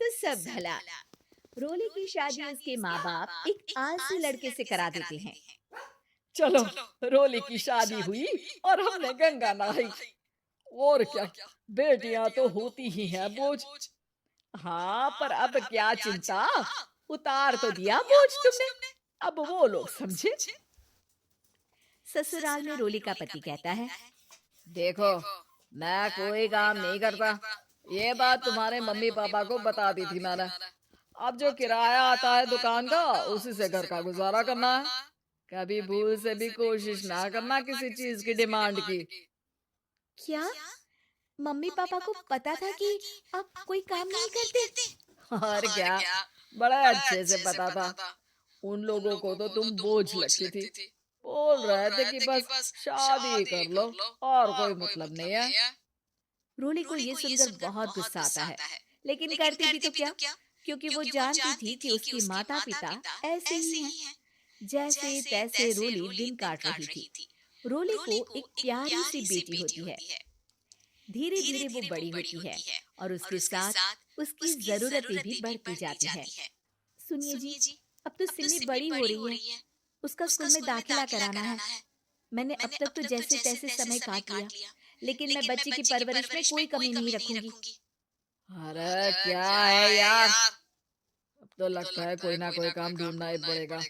तो सब भला। रोली की शादी उसके माँ बाप एक आलसी लड़के से करा देते हैं। चलो, रोली की शादी हुई और हमने गंगा नहाई। और क्या, बेटियां तो होती ही हैं बोझ। हाँ, पर अब क्या चिंता, उतार तो दिया बोझ तुमने, अब वो लोग समझे। ससुराल में रोली का पति कहता है, देखो, मैं कोई काम नहीं करता, ये बात तुम्हारे मम्मी पापा को बता दी थी मैंने। अब जो किराया आता है दुकान का, उसी से घर का गुजारा करना है। कभी भूल से भी कोशिश ना करना किसी चीज की डिमांड की। क्या मम्मी पापा को पता था कि आप कोई काम नहीं करते? और क्या, बड़ा अच्छे से पता था। उन लोगों को तो तुम बोझ लगती थी। बोल रहे थे कि बस शादी कर लो, और कोई मतलब नहीं है। रोली को ये सुनकर बहुत गुस्सा आता है, लेकिन करती भी तो क्या, क्योंकि वो जानती थी कि उसके माता पिता ऐसे ही हैं। जैसे तैसे रोली दिन काट रही थी। रोली को एक प्यारी सी बेटी होती है। धीरे धीरे वो बड़ी होती है और उसके साथ उसकी जरूरतें भी बढ़ती जाती है। सुनिए जी, अब तो सिमी बड़ी हो रही है, उसका स्कूल में दाखिला कराना है। मैंने अब तक तो जैसे तैसे समय काट लिया, लेकिन मैं बच्चे की परवरिश में कोई कमी नहीं रखूंगी। अरे क्या है यार, अब तो लगता है कोई ना कोई काम ढूंढना ही पड़ेगा।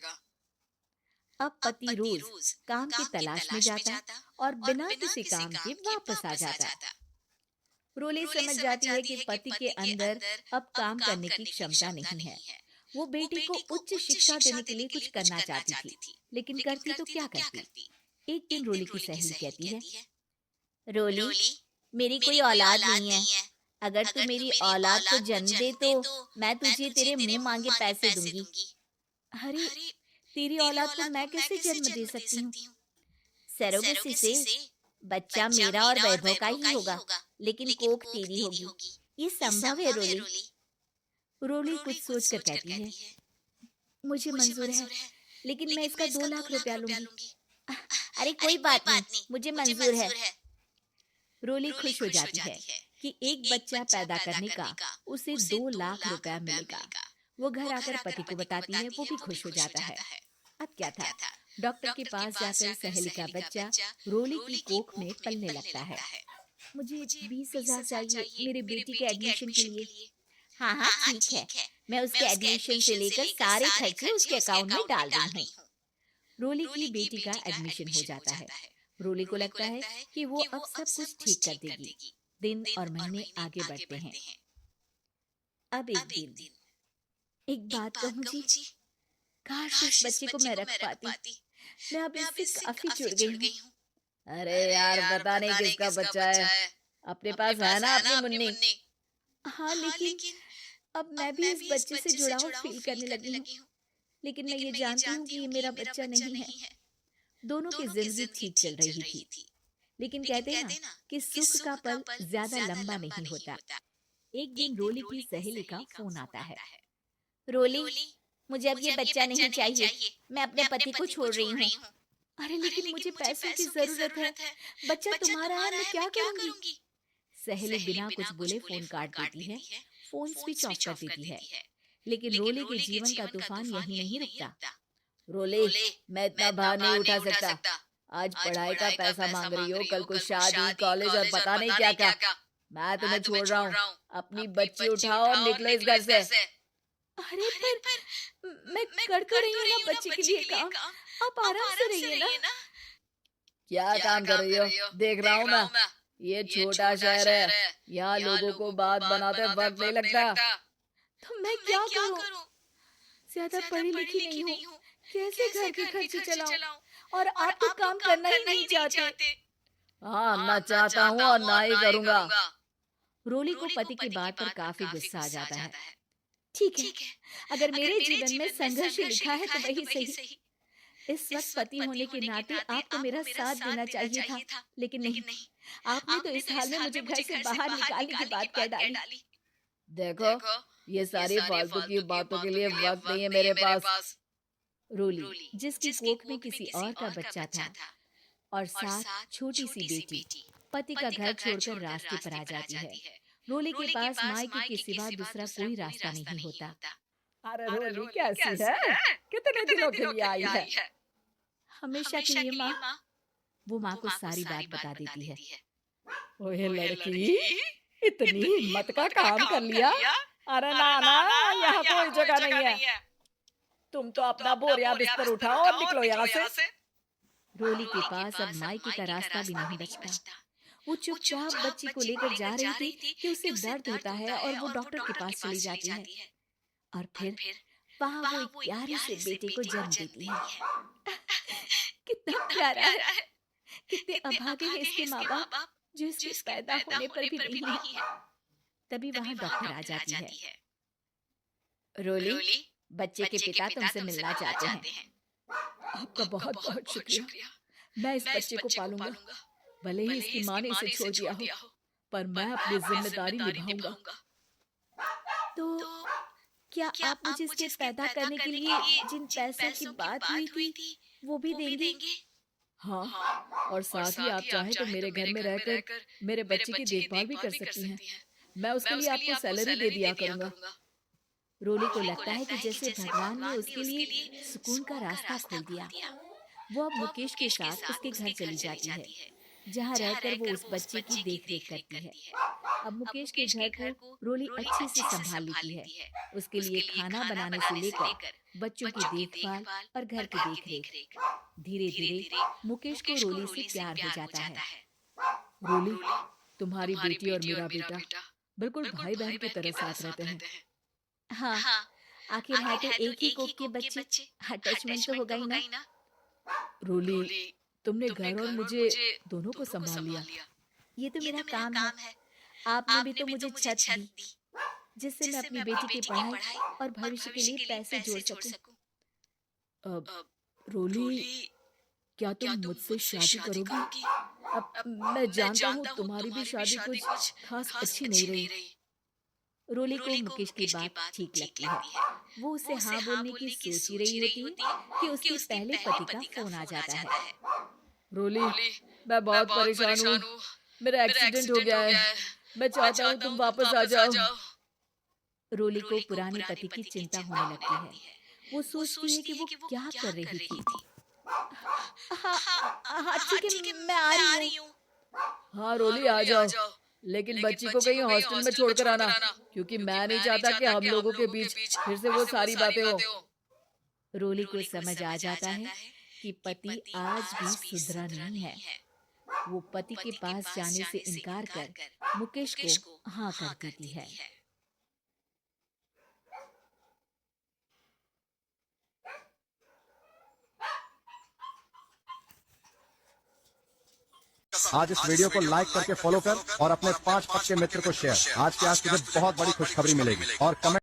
अब पति रोज काम की तलाश में जाता और बिना किसी काम के वापस आ जाता। रोली समझ जाती है कि पति के अंदर अब काम करने की क्षमता नहीं है। वो बेटी को उच्च शिक्षा देने के लिए कुछ करना चाहती थी, लेकिन करती तो क्या करती। एक दिन रोली की सहेली कहती है, रोली, मेरी कोई औलाद नहीं है। अगर तू मेरी औलाद को जन्म दे तो मैं तुझे तेरे मुंह मांगे पैसे दूंगी। अरे, तेरी औलाद को मैं कैसे जन्म दे सकती हूँ? सरोगेसी से। बच्चा मेरा और वैभव का ही होगा, लेकिन कोख तेरी होगी। ये संभव है रोली? रोली कुछ सोच कर कहती है, मुझे मंजूर है, लेकिन मैं इसका 2 लाख रुपया लूंगी। अरे कोई बात नहीं, मुझे मंजूर है। रोली खुश हो जाती है कि एक बच्चा पैदा करने का उसे 2 लाख रुपया मिलेगा। वो घर आकर पति को बताती है, वो भी खुश हो जाता है। अब क्या था, डॉक्टर के पास जाकर सहेली का बच्चा रोली की कोख में पलने लगता है। मुझे 20,000 चाहिए मेरे बेटी के एडमिशन के लिए। हाँ हाँ ठीक है, मैं उसके एडमिशन से लेकर सारे खर्चे उसके अकाउंट में डाल रही हूँ। रोली की बेटी का एडमिशन हो जाता है। रोली को लगता है कि वो अब सब कुछ ठीक कर देगी। दिन और महीने आगे बढ़ते हैं। अब एक दिन, एक बात कहूँ जी, काश इस बच्चे को मैं रख पाती। मैं अब इससे काफी जुड़ गई हूँ। अरे यार, पता नहीं किसका बच्चा है, अपने पास है ना अपनी मुन्नी। हाँ, लेकिन अब मैं भी इस बच्चे से जुड़ाव फील करने लगी हूँ। लेकिन मैं ये जानती हूँ कि ये मेरा बच्चा नहीं है। दोनों की जिंदगी ठीक चल रही थी, लेकिन कहते हैं ना कि सुख का पल ज्यादा लंबा नहीं होता। एक दिन रोली की सहेली का फोन आता है। रोली, मुझे अब ये बच्चा नहीं चाहिए, मैं अपने पति को छोड़ रही हूँ। अरे लेकिन मुझे पैसों की जरूरत है, बच्चा तुम्हारा है, मैं क्या करूंगी? सहेली बिना कुछ बोले फोन काट देती है, फोन स्विच ऑफ कर देती है। लेकिन रोली के जीवन का तूफान यहीं नहीं रुकता। रोले, मैं इतना भार नहीं उठा सकता। आज पढ़ाई का पैसा मांग रही हो, कल को शादी, कॉलेज और पता नहीं क्या क्या। मैं तुम्हें छोड़ रहा हूँ, अपनी बच्ची उठाओ और निकलो इस घर से। अरे पर मैं कर तो रही हूँ ना बच्चे के लिए काम, आप आराम से रहिए ना। क्या काम कर रही हो, देख रहा हूँ मैं। ये छोटा शहर है, यहाँ लोगों को बात बनाते वक्त नहीं लगता। तो मैं क्या करूँ? ज्यादा पढ़ी लिखी नहीं हूँ, कैसे घर के खर्चे चलाऊं? और आप तो काम करना ही नहीं चाहते। हाँ, ना चाहता हूँ और ना ही करूँगा। रोली को पति की बात पर काफी गुस्सा आ जाता है। ठीक है, अगर मेरे जीवन में संघर्ष ही लिखा है तो वही सही। इस वक्त पति होने के नाते आपको मेरा साथ देना चाहिए था, लेकिन नहीं, आपने तो इस हाल में मुझे घर से बाहर निकालने की बात कह डाली। देखो, ये सारी फालतू की बातों के लिए वक्त नहीं है मेरे पास। रोली, जिसकी कोख में किसी और का बच्चा था और साथ छोटी सी बेटी, पति का घर छोड़कर रास्ते पर आ जाती है। रोली के पास मायके के सिवा दूसरा कोई रास्ता नहीं होता। अरे रोली कैसी है? कितने दिनों के लिए आई है? हमेशा के लिए माँ। वो माँ को सारी बात बता देती है। ओए लड़की, इतनी हिम्मत का काम कर लिया। अरे ना ना, यहाँ कोई जगह नहीं है। तुम तो अपना बोरिया बिस्तर उठाओ और निकलो यहाँ से। रोली के पास अब मायके का रास्ता भी नहीं बचता। वो चुपचाप बच्ची को लेकर जा रही थी कि उसे दर्द होता है और वो डॉक्टर के पास चली जाती है। और फिर वहाँ वो एक प्यारे से बेटे को जन्म देती है। कितना प्यारा है, कितने अभागे हैं इसके माँ बाप जो इसके पैदा होने पर भी नहीं है। तभी वहाँ डॉक्टर आ जाती है। रोली, बच्चे के पिता तुमसे मिलना चाहते हैं। आपका बहुत बहुत शुक्रिया। मैं इस बच्चे को पालूंगा, भले ही इसकी माँ ने इसे छोड़ दिया हो, पर मैं अपनी जिम्मेदारी निभाऊंगा। तो क्या आप मुझे इसके पैदा करने के लिए जिन पैसों की बात हुई थी वो भी देंगे? हाँ, और साथ ही आप चाहे तो मेरे घर में रहकर मेरे बच्चे की देखभाल भी कर सकती हैं। मैं उसके लिए आपको सैलरी दे दिया करूंगा। रोली को लगता है कि जैसे भगवान ने उसके लिए सुकून का रास्ता खोल दिया। वो अब मुकेश के साथ उसके घर चली जाती है, जहाँ रहकर वो उस बच्चे की देखरेख करती है। अब मुकेश के घर को रोली अच्छे से संभाल लेती है। उसके लिए खाना बनाने से लेकर बच्चों की देखभाल और घर की देखरेख। धीरे धीरे मुकेश को रोली से प्यार हो जाता है। रोली, तुम्हारी बेटी और मेरा बेटा बिल्कुल भाई बहन की तरह साथ रहते हैं। हाँ, आखिर है तो एक ही कोख के बच्चे, अटैचमेंट तो होगा ही ना। रोली, तुमने घर और मुझे दोनों को संभाल लिया। ये तो मेरा काम है। आपने भी तो मुझे छत दी, जिससे मैं अपनी बेटी की पढ़ाई और भविष्य के लिए पैसे जोड़ सकूं। अब रोली, क्या तुम मुझसे शादी करोगी? अब मैं जानता हूँ तुम्हारी भी शादी कुछ खास अच्छी नहीं रही। रोली को मुकेश की बात ठीक लगती है। वो उसे हाँ बोलने की सोच ही रही होती है कि उसके पहले पति का फोन आ जाता है। रोली, मैं बहुत परेशान हूँ। मेरा एक्सीडेंट हो गया है। मैं चाहता हूँ तुम वापस आ जाओ। रोली को पुराने पति की चिंता होने लगती है। वो सोचती है कि वो क्या कर रही थी। हाँ ठीक है, मैं आ रही हूँ। हाँ रोली, आ जाओ, लेकिन बच्ची को कहीं हॉस्टल में छोड़कर आना, क्योंकि मैं नहीं चाहता कि हम लोगों के बीच फिर से वो सारी बातें हो। रोली को समझ आ जाता है कि पति आज भी सुधरा नहीं है। वो पति के पास जाने से इनकार कर मुकेश को हाँ कर देती है। आज इस वीडियो को लाइक करके फॉलो कर और अपने 5 पक्के मित्र को शेयर। आज के तुझे बहुत बड़ी खुशखबरी मिलेगी और कमेंट